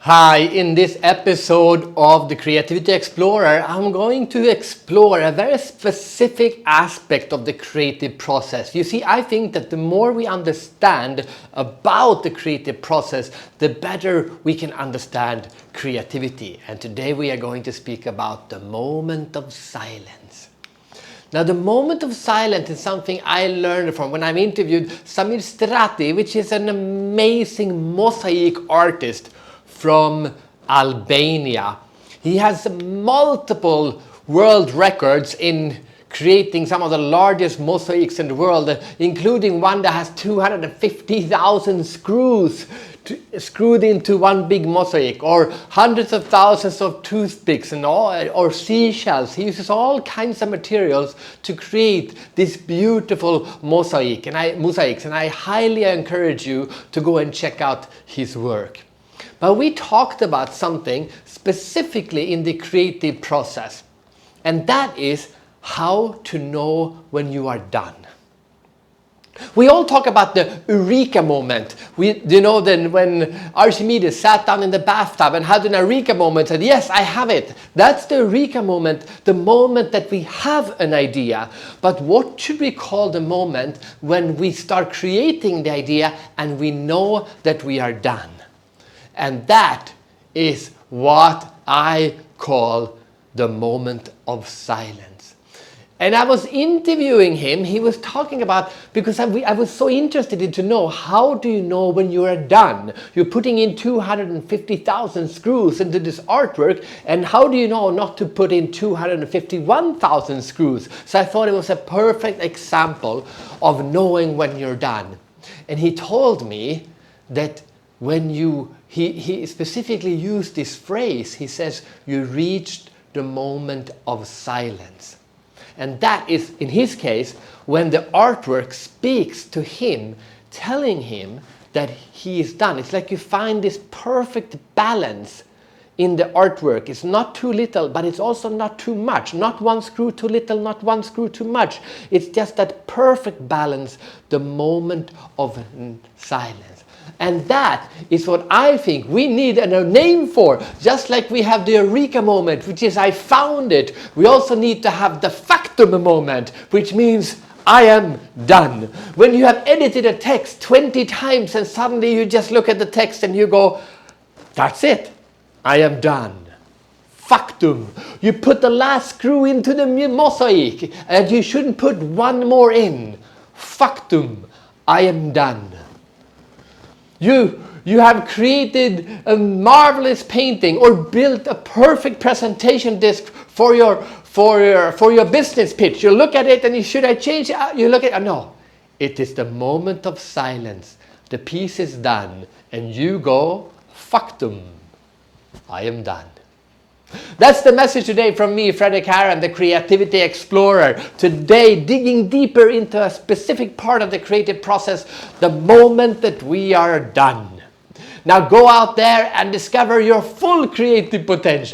Hi, in this episode of the Creativity Explorer, I'm going to explore a very specific aspect of the creative process. You see, I think that the more we understand about the creative process, the better we can understand creativity. And today we are going to speak about the moment of silence. Now, the moment of silence is something I learned from when I interviewed Samir Strati, which is an amazing mosaic artist from Albania. He has multiple world records in creating some of the largest mosaics in the world, including one that has 250,000 screws screwed into one big mosaic, or hundreds of thousands of toothpicks and or seashells. He uses all kinds of materials to create this beautiful mosaics, and I highly encourage you to go and check out his work. But we talked about something specifically in the creative process, and that is how to know when you are done. We all talk about the Eureka Moment. Then when Archimedes sat down in the bathtub and had an Eureka Moment and said, yes, I have it. That's the Eureka Moment, the moment that we have an idea. But what should we call the moment when we start creating the idea and we know that we are done? And that is what I call the moment of silence. And I was interviewing him. He was talking about, because I was so interested in to know, how do you know when you are done? You're putting in 250,000 screws into this artwork, and how do you know not to put in 251,000 screws? So I thought it was a perfect example of knowing when you're done. And he told me that when he specifically used this phrase, he says, you reached the moment of silence. And that is, in his case, when the artwork speaks to him, telling him that he is done. It's like you find this perfect balance in the artwork. It's not too little, but it's also not too much. Not one screw too little, not one screw too much. It's just that perfect balance, the moment of silence. And that is what I think we need a name for. Just like we have the Eureka Moment, which is I found it. We also need to have the Factum moment, which means I am done. When you have edited a text 20 times and suddenly you just look at the text and you go, that's it. I am done. Factum. You put the last screw into the mosaic and you shouldn't put one more in. Factum. I am done. You have created a marvelous painting or built a perfect presentation disc for your business pitch. You look at it and should I change it? You look at it. No. It is the moment of silence. The piece is done and you go, Factum. I am done. That's the message today from me, Fredrik Haran, the Creativity Explorer. Today, digging deeper into a specific part of the creative process, the moment that we are done. Now go out there and discover your full creative potential.